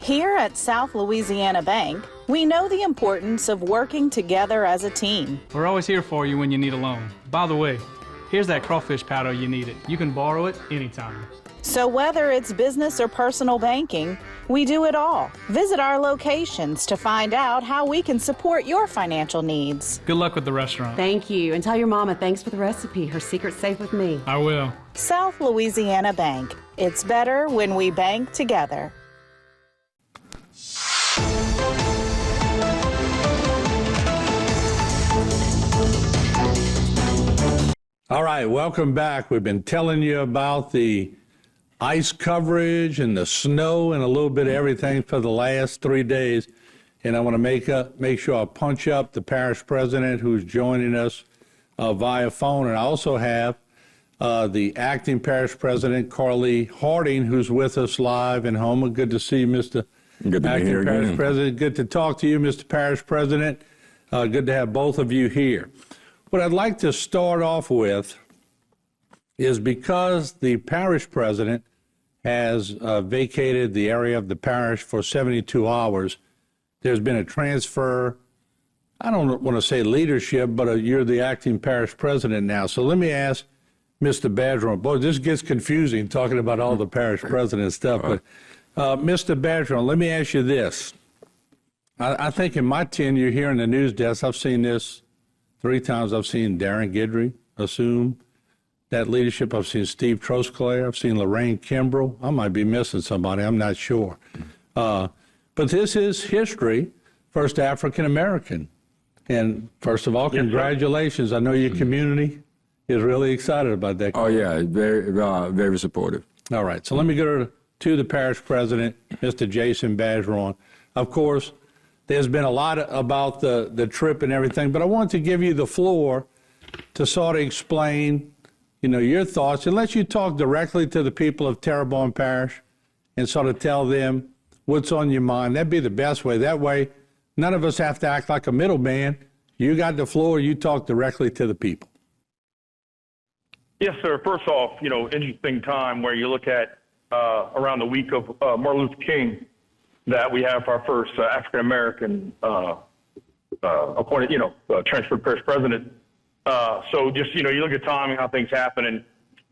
Here at South Louisiana Bank, we know the importance of working together as a team. We're always here for you when you need a loan. By the way, here's that crawfish powder you needed. You can borrow it anytime. So whether it's business or personal banking, we do it all. Visit our locations to find out how we can support your financial needs. Good luck with the restaurant. Thank you. And tell your mama thanks for the recipe. Her secret's safe with me. I will. South Louisiana Bank. It's better when we bank together. All right, welcome back. We've been telling you about the ice coverage and the snow and a little bit of everything for the last 3 days. And I want to make sure I punch up the parish president who's joining us via phone. And I also have the acting parish president, Carly Harding, who's with us live in Houma. Good to see you, Mr. Good to Acting be here Parish again. President. Good to talk to you, Mr. Parish President. Good to have both of you here. What I'd like to start off with is because the parish president has vacated the area of the parish for 72 hours, there's been a transfer. I don't want to say leadership, but you're the acting parish president now. So let me ask Mr. Badron. Boy, this gets confusing talking about all the parish president stuff. But Mr. Badron, let me ask you this. I think in my tenure here in the news desk, I've seen this 3 times. I've seen Darren Guidry assume that leadership. I've seen Steve Trosclair. I've seen Lorraine Kimbrell. I might be missing somebody. I'm not sure. But this is history, first African-American. And first of all, congratulations. I know your community is really excited about that. Oh, yeah, very supportive. All right. So let me go to the parish president, Mr. Jason Badron. Of course, there's been a lot about the trip and everything, but I want to give you the floor to sort of explain your thoughts, and let you talk directly to the people of Terrebonne Parish and sort of tell them what's on your mind. That'd be the best way. That way, none of us have to act like a middleman. You got the floor. You talk directly to the people. Yes, sir. First off, interesting time where you look at around the week of Martin Luther King that we have our first African-American appointed, transferred parish president. So just, you look at timing, how things happen. And,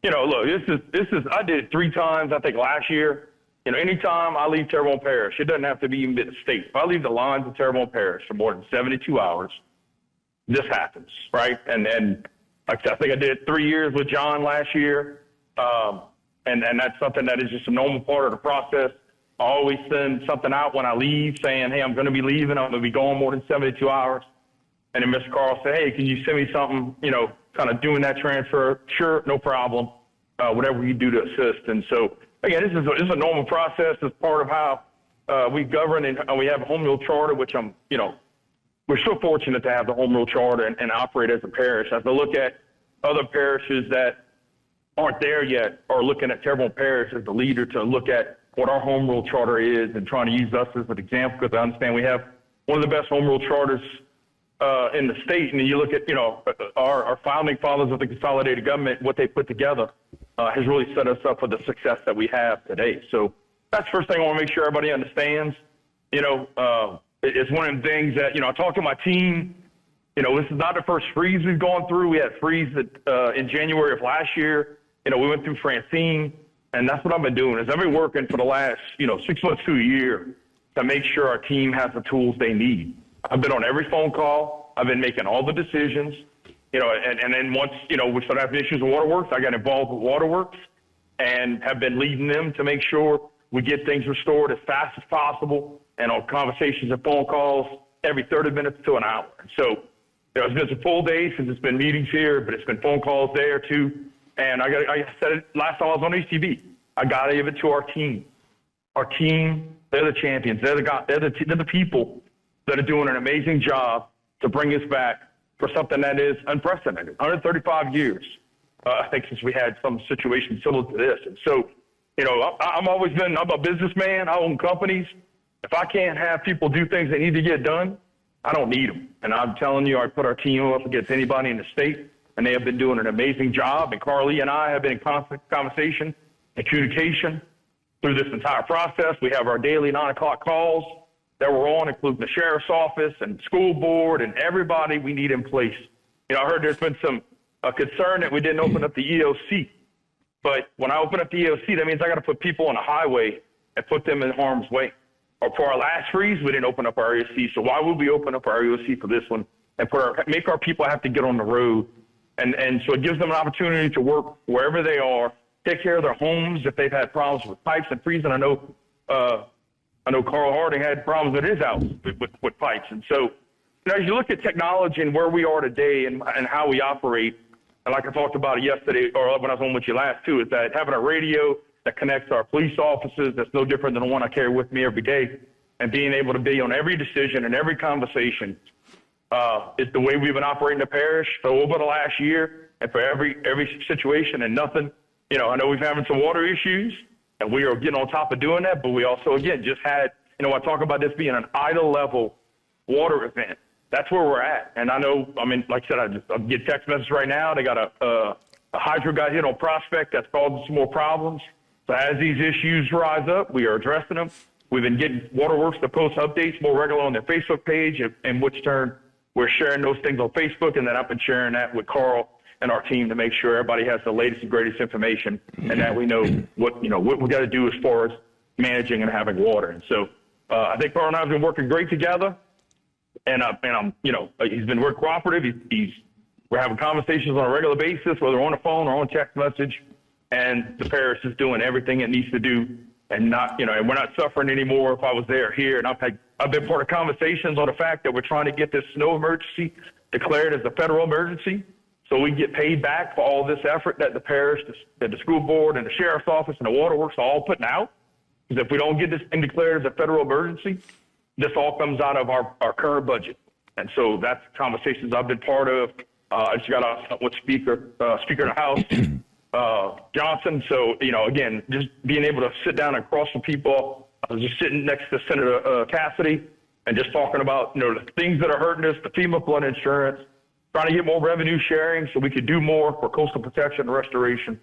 look, this is, I did it 3 times, I think last year. Anytime I leave Terrebonne Parish, it doesn't have to be even the state. If I leave the lines of Terrebonne Parish for more than 72 hours, this happens, right? And like I said, I think I did it 3 years with John last year. And that's something that is just a normal part of the process. I always send something out when I leave saying, hey, I'm going to be leaving. I'm going to be gone more than 72 hours. And then Mr. Carl said, hey, can you send me something, kind of doing that transfer? Sure, no problem. Whatever you do to assist. And so, again, this is a normal process. It's part of how we govern, and we have a home rule charter, which we're so fortunate to have the home rule charter and operate as a parish. As I look at other parishes that aren't there yet, or looking at Terrebonne Parish as the leader to look at what our home rule charter is and trying to use us as an example, because I understand we have one of the best home rule charters in the state. And then you look at, our founding fathers of the consolidated government, what they put together has really set us up for the success that we have today. So that's the first thing I want to make sure everybody understands. It's one of the things that, I talk to my team. This is not the first freeze we've gone through. We had freeze in January of last year. We went through Francine, and that's what I've been doing. I've been working for the last, 6 months to a year to make sure our team has the tools they need. I've been on every phone call. I've been making all the decisions, and then once, we started having issues with Waterworks, I got involved with Waterworks and have been leading them to make sure we get things restored as fast as possible, and on conversations and phone calls every 30 minutes to an hour. And so, it's been some full days since it's been meetings here, but it's been phone calls there too. And I said it last time I was on HTV. I got to give it to our team. Our team, they're the champions. They're the people that are doing an amazing job to bring us back for something that is unprecedented. 135 years, I think, since we had some situation similar to this. And so, I'm a businessman. I own companies. If I can't have people do things that need to get done, I don't need them. And I'm telling you, I put our team up against anybody in the state, and they have been doing an amazing job. And Carly and I have been in constant conversation and communication through this entire process. We have our daily 9 o'clock calls that we're on, including the sheriff's office and school board and everybody we need in place. You know, I heard there's been some concern that we didn't open up the EOC. But when I open up the EOC, that means I got to put people on the highway and put them in harm's way. Or for our last freeze, we didn't open up our EOC. So why would we open up our EOC for this one and make our people have to get on the road? And so it gives them an opportunity to work wherever they are, take care of their homes if they've had problems with pipes and freezing. I know Carl Harding had problems at his house with pipes. And so, you know, as you look at technology and where we are today and how we operate, and like I talked about it yesterday, or when I was on with you last too, is that having a radio that connects our police officers, that's no different than the one I carry with me every day, and being able to be on every decision and every conversation is the way we've been operating the parish for over the last year and for every situation and nothing. You know, I know we've having some water issues, and we are getting on top of doing that, but we also, again, just had, you know, I talk about this being an idle level water event. That's where we're at. And I know, I mean, like I said, I get text messages right now. They got a hydro got hit on Prospect that's causing some more problems. So as these issues rise up, we are addressing them. We've been getting Waterworks to post updates more regularly on their Facebook page, in which turn we're sharing those things on Facebook, and then I've been sharing that with Carl and our team to make sure everybody has the latest and greatest information, and that we know what we got to do as far as managing and having water. And so I think Carl and I have been working great together. And I'm, you know, he's been very cooperative. We're having conversations on a regular basis, whether on the phone or on text message. And the parish is doing everything it needs to do, and not, you know, and we're not suffering anymore. If I was there here, and I've been part of conversations on the fact that we're trying to get this snow emergency declared as a federal emergency, so we can get paid back for all this effort that the parish, that the school board, and the sheriff's office and the waterworks are all putting out. Because if we don't get this thing declared as a federal emergency, this all comes out of our current budget. And so that's conversations I've been part of. I just got off with Speaker of the House, Johnson. So, you know, again, just being able to sit down and cross some people. I was just sitting next to Senator Cassidy and just talking about, you know, the things that are hurting us, the FEMA flood insurance, trying to get more revenue sharing so we could do more for coastal protection and restoration,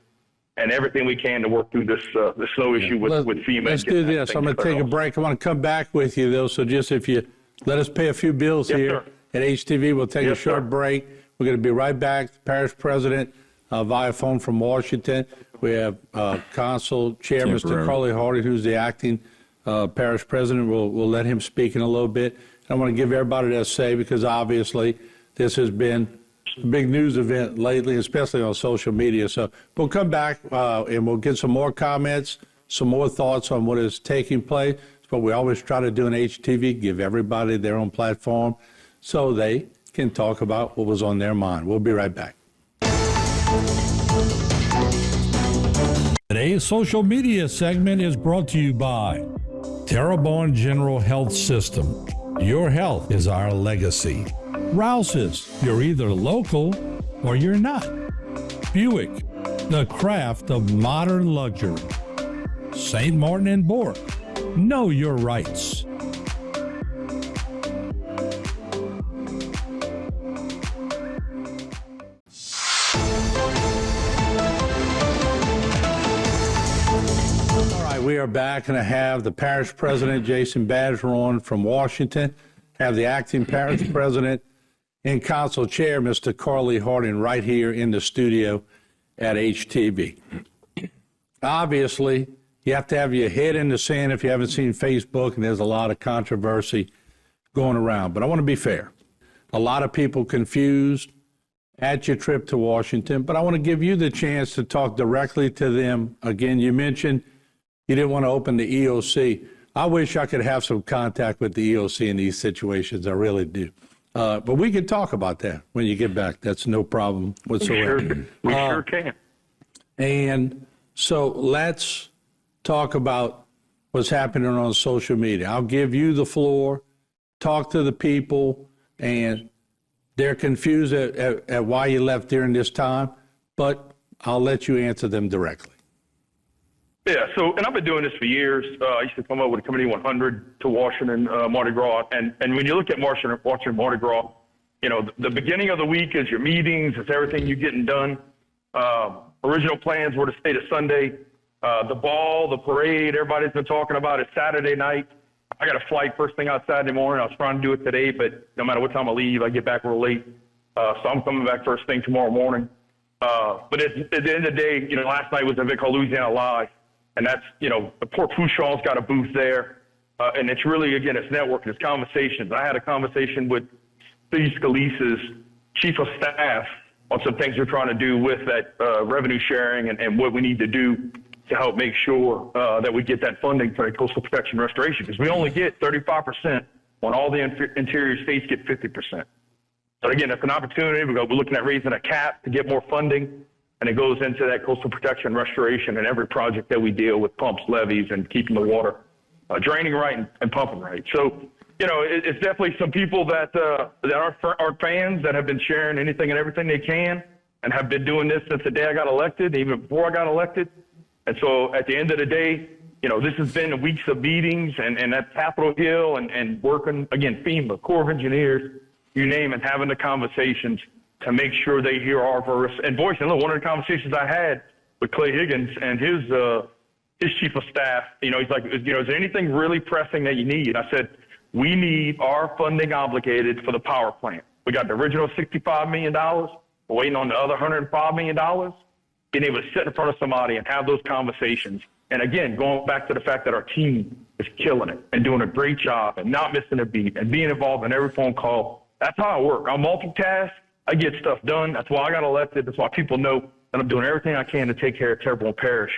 and everything we can to work through this snow issue with FEMA. Let's do this. I'm going to take a break. I want to come back with you, though, so just if you let us pay a few bills here at HTV, we'll take a short break. We're going to be right back. The parish president via phone from Washington. We have Council Chair, Mr. Carly Hardy, who's the acting parish president. We'll let him speak in a little bit. I want to give everybody their say, because obviously this has been a big news event lately, especially on social media. So we'll come back and we'll get some more comments, some more thoughts on what is taking place. It's what we always try to do in HTV, give everybody their own platform so they can talk about what was on their mind. We'll be right back. Today's social media segment is brought to you by Terrebonne General Health System. Your health is our legacy. Rouse's, you're either local or you're not. Buick, the craft of modern luxury. St. Martin and Bork, know your rights. We are back, and I have the parish president, Jason Badger, on from Washington. Have the acting parish president and council chair, Mr. Carly Harding, right here in the studio at HTV. Obviously, you have to have your head in the sand if you haven't seen Facebook, and there's a lot of controversy going around. But I want to be fair. A lot of people confused at your trip to Washington, but I want to give you the chance to talk directly to them. Again, you mentioned you didn't want to open the EOC. I wish I could have some contact with the EOC in these situations. I really do. But we can talk about that when you get back. That's no problem whatsoever. We sure can. And so let's talk about what's happening on social media. I'll give you the floor. Talk to the people, and they're confused at why you left during this time, but I'll let you answer them directly. Yeah, so, and I've been doing this for years. I used to come up with a Committee 100 to Washington, Mardi Gras. And when you look at Washington Mardi Gras, you know, the beginning of the week is your meetings, it's everything you're getting done. Original plans were to stay to Sunday. The ball, the parade, everybody's been talking about it Saturday night. I got a flight first thing out Saturday morning. I was trying to do it today, but no matter what time I leave, I get back real late. So I'm coming back first thing tomorrow morning. But at the end of the day, last night was an event called Louisiana Live. And that's, Port Fourchon's got a booth there. And it's really, again, it's networking, it's conversations. I had a conversation with Steve Scalise's chief of staff on some things we're trying to do with that revenue sharing and what we need to do to help make sure that we get that funding for the coastal protection restoration. Because we only get 35% when all the interior states get 50%. So again, it's an opportunity. We're looking at raising a cap to get more funding, and it goes into that coastal protection restoration and every project that we deal with, pumps, levees, and keeping the water draining right and pumping right. So, it's definitely some people that are fans that have been sharing anything and everything they can and have been doing this since the day I got elected, even before I got elected. And so at the end of the day, this has been weeks of meetings and at Capitol Hill and working, again, FEMA, Corps of Engineers, you name it, having the conversations to make sure they hear our voice. And look, one of the conversations I had with Clay Higgins and his chief of staff, he's like, is there anything really pressing that you need? I said, we need our funding obligated for the power plant. We got the original $65 million. We're waiting on the other $105 million. Being able to sit in front of somebody and have those conversations. And again, going back to the fact that our team is killing it and doing a great job and not missing a beat and being involved in every phone call. That's how I work. I multitask. I get stuff done. That's why I got elected. That's why people know that I'm doing everything I can to take care of Terrebonne Parish.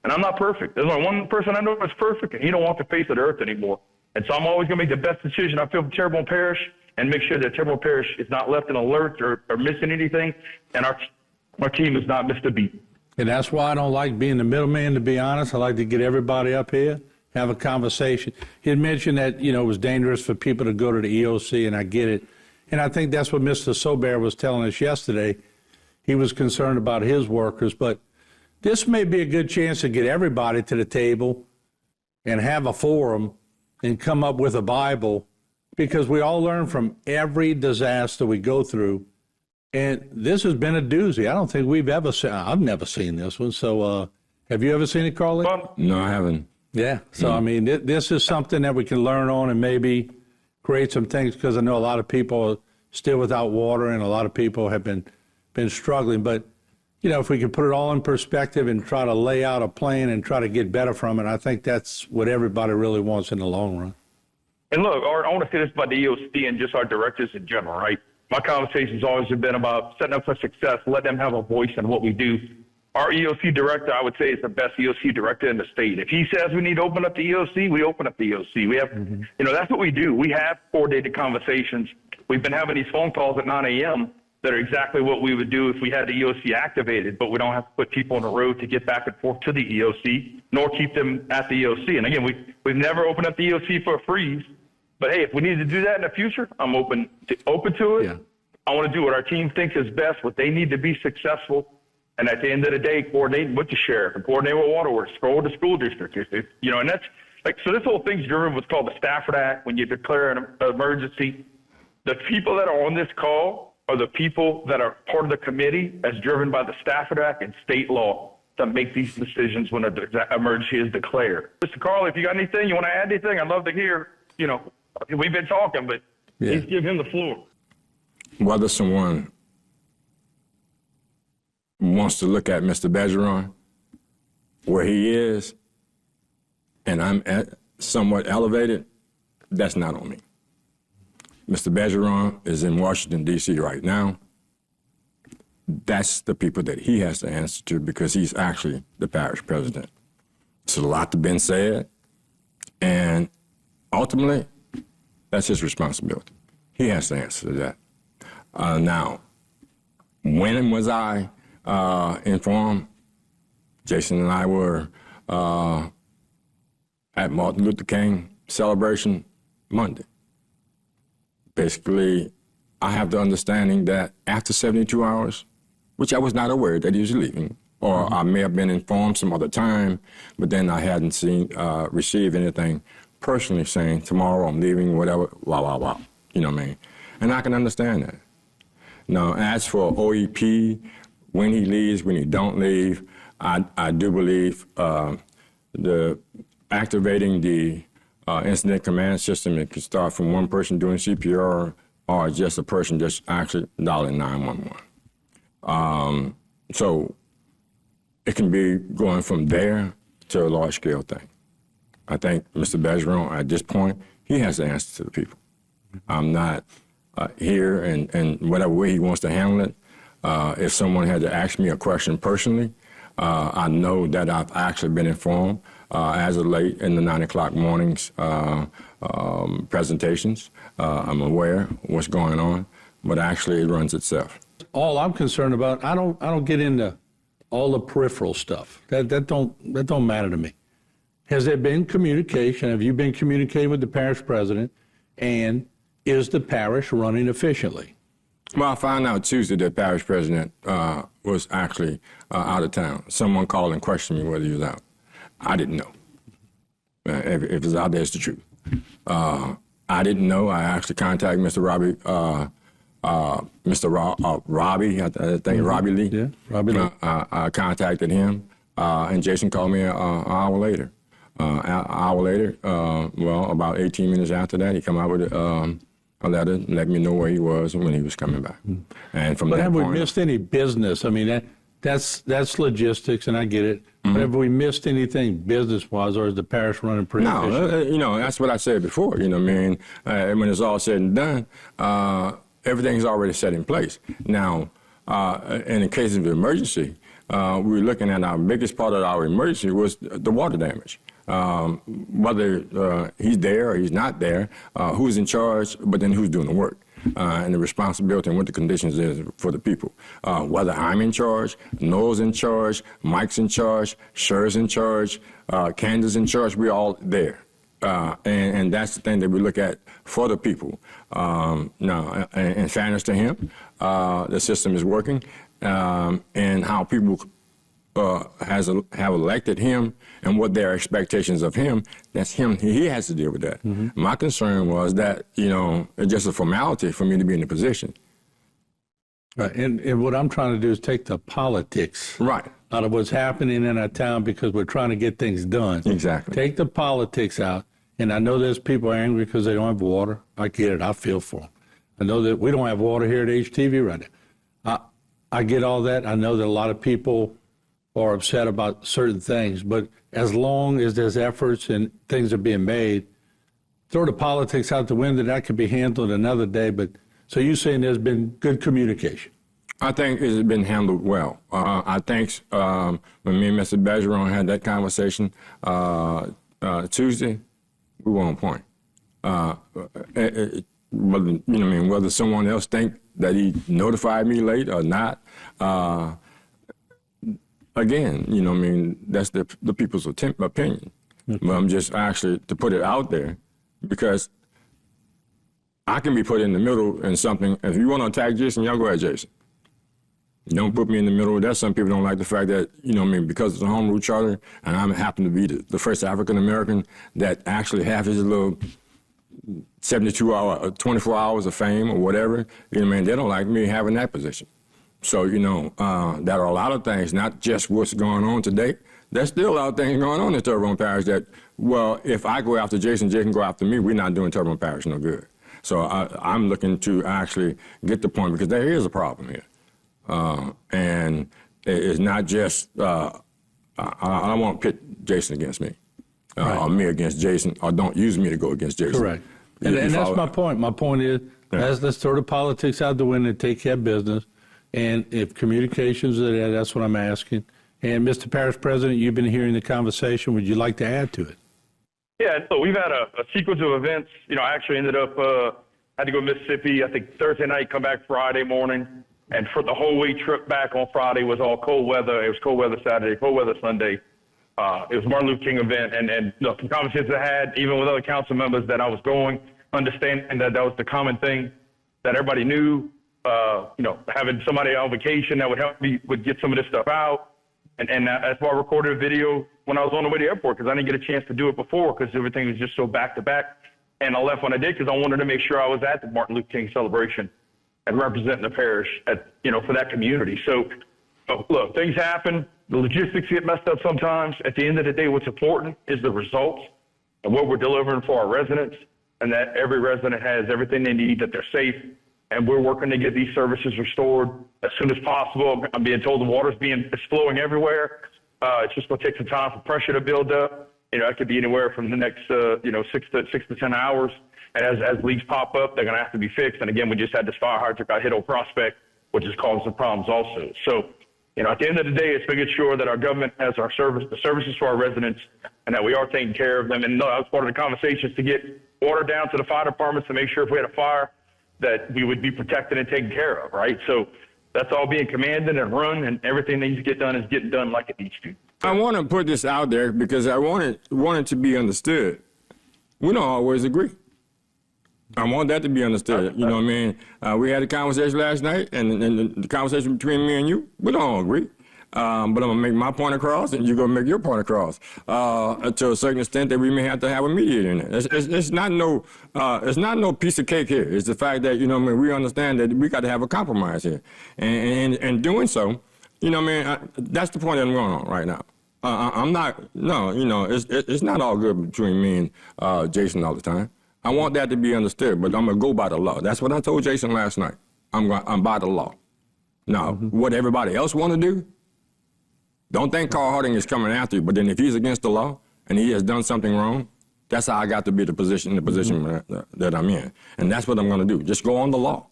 And I'm not perfect. There's only one person I know that's perfect, and he don't want the face of the earth anymore. And so I'm always going to make the best decision I feel for Terrebonne Parish and make sure that Terrebonne Parish is not left in alert or missing anything, and our team has not missed a beat. And that's why I don't like being the middleman, to be honest. I like to get everybody up here, have a conversation. He had mentioned that, it was dangerous for people to go to the EOC, and I get it. And I think that's what Mr. Sober was telling us yesterday. He was concerned about his workers, but this may be a good chance to get everybody to the table and have a forum and come up with a Bible, because we all learn from every disaster we go through. And this has been a doozy. I don't think we've ever seen, I've never seen this one. So have you ever seen it, Carly? No, I haven't. Yeah. So, I mean, this is something that we can learn on and maybe create some things, because I know a lot of people are still without water and a lot of people have been struggling. But, if we could put it all in perspective and try to lay out a plan and try to get better from it, I think that's what everybody really wants in the long run. And look, I want to say this about the EOC and just our directors in general, right? My conversations always have been about setting up for success, let them have a voice in what we do. Our EOC director, I would say, is the best EOC director in the state. If he says we need to open up the EOC, we open up the EOC. We have, that's what we do. We have coordinated conversations. We've been having these phone calls at 9 a.m. that are exactly what we would do if we had the EOC activated, but we don't have to put people on the road to get back and forth to the EOC, nor keep them at the EOC. And again, we've never opened up the EOC for a freeze. But hey, if we need to do that in the future, I'm open to it. Yeah. I want to do what our team thinks is best, what they need to be successful. And at the end of the day, coordinating with the sheriff and coordinating with Waterworks, with the school district. And that's like, so this whole thing's driven what's called the Stafford Act. When you declare an emergency, the people that are on this call are the people that are part of the committee as driven by the Stafford Act and state law to make these decisions when an emergency is declared. Mr. Carl, if you got anything, you want to add anything, I'd love to hear. We've been talking, but please give him the floor. Whether someone wants to look at Mr. Bergeron where he is, and I'm somewhat elevated, that's not on me. Mr. Bergeron is in Washington, D.C. right now. That's the people that he has to answer to, because he's actually the parish president. There's a lot that's been said, and ultimately, that's his responsibility. He has to answer to that. Now, when was I informed? Jason and I were at Martin Luther King celebration Monday. Basically, I have the understanding that after 72 hours, which I was not aware that he was leaving, or I may have been informed some other time, but then I hadn't received anything personally saying, tomorrow I'm leaving, whatever, blah, blah, blah. You know what I mean? And I can understand that. Now, as for OEP, when he leaves, when he don't leave, I do believe the activating the incident command system, it could start from one person doing CPR or just a person just actually dialing 911. So it can be going from there to a large scale thing. I think Mr. Bergeron, at this point, he has the answer to the people. I'm not here, and whatever way he wants to handle it, if someone had to ask me a question personally, I know that I've actually been informed as of late in the 9 o'clock mornings presentations. I'm aware what's going on, but actually it runs itself. All I'm concerned about, I don't get into all the peripheral stuff. That don't matter to me. Has there been communication? Have you been communicating with the parish president? And is the parish running efficiently? Well, I found out Tuesday that parish president was actually out of town. Someone called and questioned me whether he was out. I didn't know. If it's out there, it's the truth. I didn't know. I actually contacted Mr. Robbie, Robbie, I think Robbie Lee. Yeah, Robbie Lee. I contacted him, and Jason called me an hour later. Well, about 18 minutes after that, he came out with a letter letting me know where he was and when he was coming back. And from but that have point, we missed any business? I mean, that's logistics, and I get it. But have we missed anything business-wise, or is the parish running pretty efficient? No, that's what I said before. You know what I mean? When it's all said and done, everything's already set in place. Now, in the case of emergency, we were looking at our biggest part of our emergency was the water damage. Whether he's there or he's not there, who's in charge, but then who's doing the work. And the responsibility and what the conditions is for the people. Whether I'm in charge, Noel's in charge, Mike's in charge, Sher's in charge, Candace's in charge, we're all there. And that's the thing that we look at for the people. Now, in fairness to him, the system is working, and how people have elected him and what their expectations of him, that's him. He has to deal with that. My concern was that, it's just a formality for me to be in the position. Right. And what I'm trying to do is take the politics out of what's happening in our town, because we're trying to get things done. Exactly. Take the politics out. And I know there's people angry because they don't have water. I get it. I feel for them. I know that we don't have water here at HTV right now. I get all that. I know that a lot of people are upset about certain things, but as long as there's efforts and things are being made, throw the politics out the window. That could be handled another day. But so you're saying there's been good communication? I think it's been handled well. I think when me and Mr. Bergeron had that conversation Tuesday, we were on point. Whether someone else think that he notified me late or not, again, that's the people's opinion. But I'm just actually to put it out there, because I can be put in the middle in something. If you want to attack Jason, y'all go ahead, Jason. Don't put me in the middle. That's some people don't like the fact that, because it's a home rule charter, and I happen to be the first African-American that actually have his little 24 hours of fame or whatever, they don't like me having that position. So, there are a lot of things, not just what's going on today. There's still a lot of things going on in Terrebonne Parish that, if I go after Jason, Jason go after me, we're not doing Terrebonne Parish no good. So I'm looking to actually get the point, because there is a problem here. And it's not just, I don't want to pit Jason against me, or me against Jason, or don't use me to go against Jason. Correct. And that's my point. My point is, let's throw the politics out the window and take care of business. And if communications are there, that's what I'm asking. And Mr. Parish President, you've been hearing the conversation. Would you like to add to it? Yeah, so we've had a sequence of events. I actually ended up, had to go to Mississippi, I think Thursday night, come back Friday morning. And for the whole way trip back on Friday was all cold weather. It was cold weather Saturday, cold weather Sunday. It was Martin Luther King event. And the conversations I had, even with other council members, that I was going, understanding that was the common thing that everybody knew. Having somebody on vacation that would help me would get some of this stuff out. And that's why I recorded a video when I was on the way to the airport, because I didn't get a chance to do it before because everything was just so back to back. And I left when I did because I wanted to make sure I was at the Martin Luther King celebration and representing the parish for that community. So Look, things happen. The logistics get messed up sometimes. At the end of the day, what's important is the results and what we're delivering for our residents, and that every resident has everything they need, that they're safe. And we're working to get these services restored as soon as possible. I'm being told it's flowing everywhere. It's just going to take some time for pressure to build up. It could be anywhere from the next, 6 to 10 hours. And as leaks pop up, they're going to have to be fixed. And again, we just had this fire hydrant got hit on Prospect, which is causing some problems also. So, at the end of the day, it's making sure that our government has the services for our residents, and that we are taking care of them. And no, that was part of the conversations to get water down to the fire departments to make sure if we had a fire that we would be protected and taken care of, right? So that's all being commanded and run, and everything that needs to get done is getting done like it needs to. I want to put this out there because I want it to be understood. We don't always agree. I want that to be understood. You know what I mean? We had a conversation last night, and the conversation between me and you, we don't agree. But I'm going to make my point across, and you're going to make your point across to a certain extent that we may have to have a mediator in it. It's not no piece of cake here. It's the fact that, we understand that we got to have a compromise here. And doing so, that's the point that I'm going on right now. It's not all good between me and Jason all the time. I want that to be understood, but I'm going to go by the law. That's what I told Jason last night. I'm by the law. Now, what everybody else want to do, don't think Carl Harding is coming after you, but then if he's against the law and he has done something wrong, that's how I got to be the position that I'm in. And that's what I'm going to do. Just go on the law.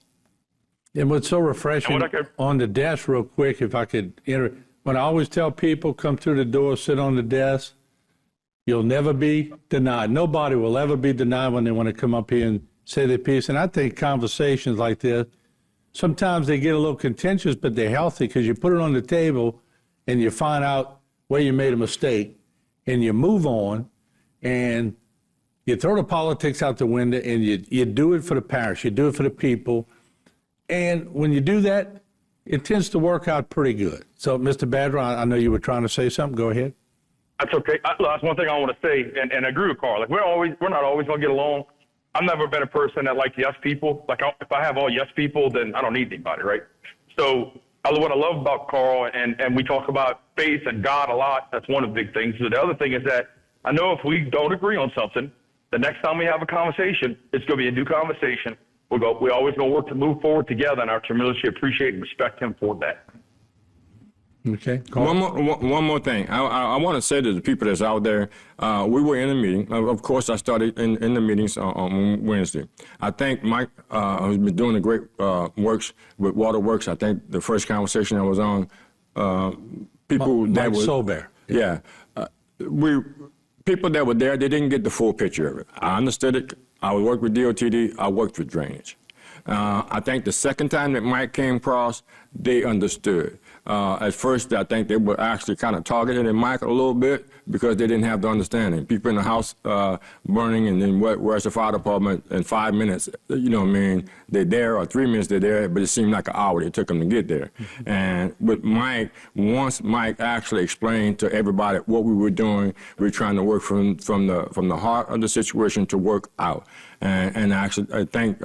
And what's so refreshing on the desk, real quick, if I could enter, when I always tell people, come through the door, sit on the desk, you'll never be denied. Nobody will ever be denied when they want to come up here and say their piece. And I think conversations like this, sometimes they get a little contentious, but they're healthy because you put it on the table and you find out where you made a mistake and you move on and you throw the politics out the window and you do it for the parish, you do it for the people. And when you do that, it tends to work out pretty good. So, Mr. Badger, I know you were trying to say something. Go ahead. That's okay. That's one thing I want to say, and I agree with Carl. Like we're not always going to get along. I've never been a person that likes yes people. Like if I have all yes people, then I don't need anybody, right? So what I love about Carl, and we talk about faith and God a lot. That's one of the big things. So the other thing is that I know if we don't agree on something, the next time we have a conversation, it's going to be a new conversation. We always going to work to move forward together, and I tremendously appreciate and respect him for that. Okay. One more thing. I want to say to the people that's out there, we were in a meeting. Of course, I started in the meetings on Wednesday. I think Mike has been doing a great works with Waterworks. I think the first conversation I was on, people that were Solbear. Yeah, people that were there, they didn't get the full picture of it. I understood it. I worked with DOTD. I worked with drainage. I think the second time that Mike came across, they understood. At first, I think they were actually kind of targeting Mike a little bit because they didn't have the understanding. People in the house burning, and then where's the fire department in 5 minutes? You know what I mean? They're there, or 3 minutes they're there, but it seemed like an hour it took them to get there. And with Mike, once Mike actually explained to everybody what we were doing, we were trying to work from the heart of the situation to work out. And actually, I think.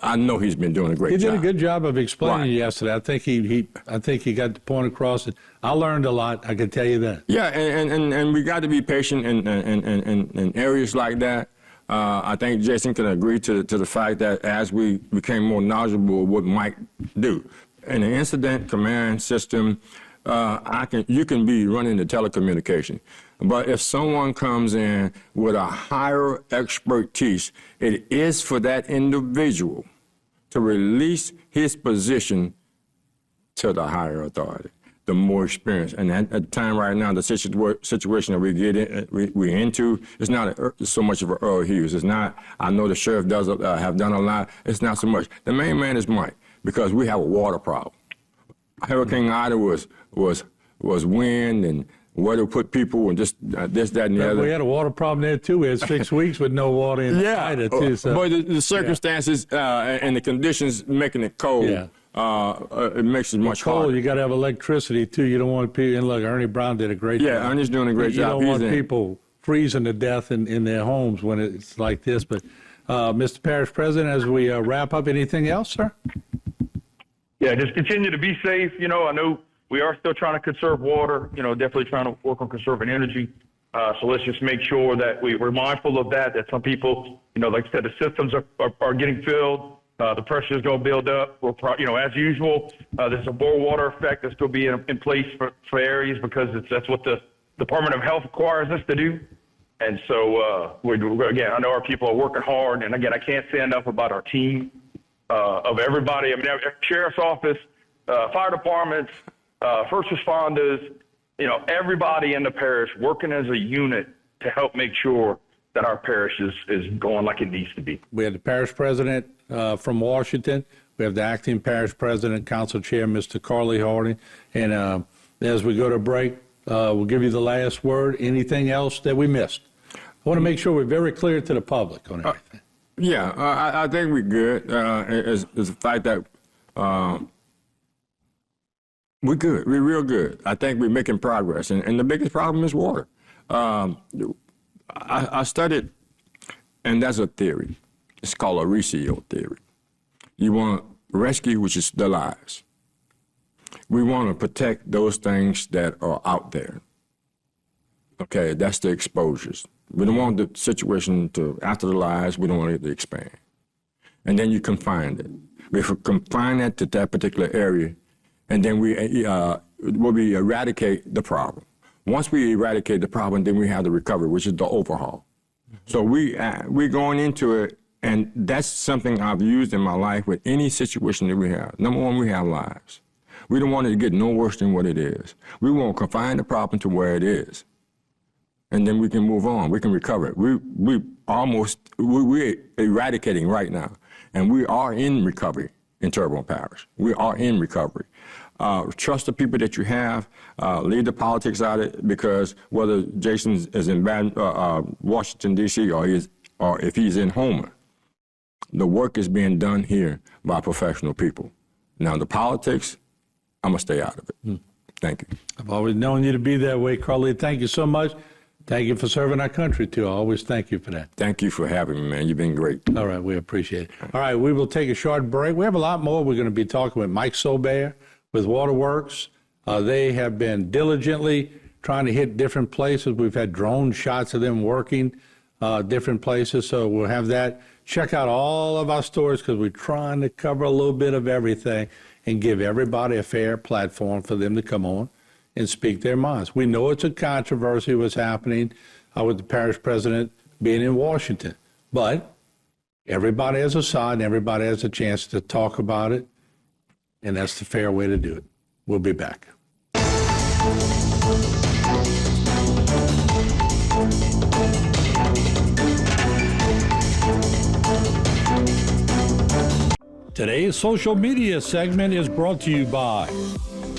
I know he's been doing a great job. He did a good job of explaining yesterday. I think he got the point across. I learned a lot. I can tell you that. Yeah, and we got to be patient in areas like that. I think Jason can agree to the fact that as we became more knowledgeable of what Mike do in an incident command system, you can be running the telecommunication. But if someone comes in with a higher expertise, it is for that individual to release his position to the higher authority, the more experience. And at the time right now, the situation that we're into, it's not so much of an Earl Hughes. It's not, I know the sheriff does have done a lot. It's not so much. The main man is Mike, because we have a water problem. Hurricane Ida was wind and where to put people and just this, that, and the other. We had a water problem there, too. We had 6 weeks with no water in Ida, too. So. But the circumstances and the conditions making it cold, it makes it much harder. You got to have electricity, too. You don't want people, and look, Ernie Brown did a great job. Yeah, Ernie's doing a great job. You don't want people freezing to death in their homes when it's like this. But, Mr. Parish President, as we wrap up, anything else, sir? Yeah, just continue to be safe. I know we are still trying to conserve water, definitely trying to work on conserving energy. So let's just make sure that we're mindful of that some people, like I said, the systems are getting filled. The pressure is going to build up. As usual, there's a bore water effect that's going to be in place for areas because that's what the Department of Health requires us to do. And so, again, I know our people are working hard. And again, I can't say enough about our team of everybody. I mean, sheriff's office, fire departments, first responders, everybody in the parish working as a unit to help make sure that our parish is going like it needs to be. We have the parish president from Washington. We have the acting parish president, council chair, Mr. Carly Harding. And as we go to break, we'll give you the last word. Anything else that we missed? I want to make sure we're very clear to the public on everything. I think we're good. It's the fact that we're good. We're real good. I think we're making progress. And the biggest problem is water. I studied, and that's a theory. It's called a reseal theory. You want to rescue, which is the lives. We want to protect those things that are out there. Okay, that's the exposures. We don't want the situation to, after the lives, we don't want it to expand. And then you confine it. We confine it to that particular area, and then we eradicate the problem. Once we eradicate the problem, then we have the recovery, which is the overhaul. So we're going into it, and that's something I've used in my life with any situation that we have. Number one, we have lives. We don't want it to get no worse than what it is. We want to confine the problem to where it is, and then we can move on. We can recover it. We're eradicating right now, and we are in recovery in Terrebonne Parish. We are in recovery. Trust the people that you have. Leave the politics out of it, because whether Jason is in Washington, D.C., or if he's in Houma, the work is being done here by professional people. Now, the politics, I'm going to stay out of it. Thank you. I've always known you to be that way, Carly. Thank you so much. Thank you for serving our country, too. I always thank you for that. Thank you for having me, man. You've been great. All right, we appreciate it. All right, we will take a short break. We have a lot more. We're going to be talking with Mike Sobert with Waterworks. They have been diligently trying to hit different places. We've had drone shots of them working different places, so we'll have that. Check out all of our stories, because we're trying to cover a little bit of everything and give everybody a fair platform for them to come on and speak their minds. We know it's a controversy what's happening with the parish president being in Washington, but everybody has a side and everybody has a chance to talk about it, and that's the fair way to do it. We'll be back. Today's social media segment is brought to you by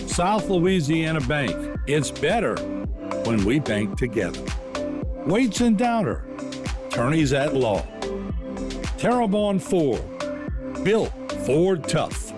South Louisiana Bank. It's better when we bank together. Waits and Downer, attorneys at law. Terrebonne Ford, built Ford tough.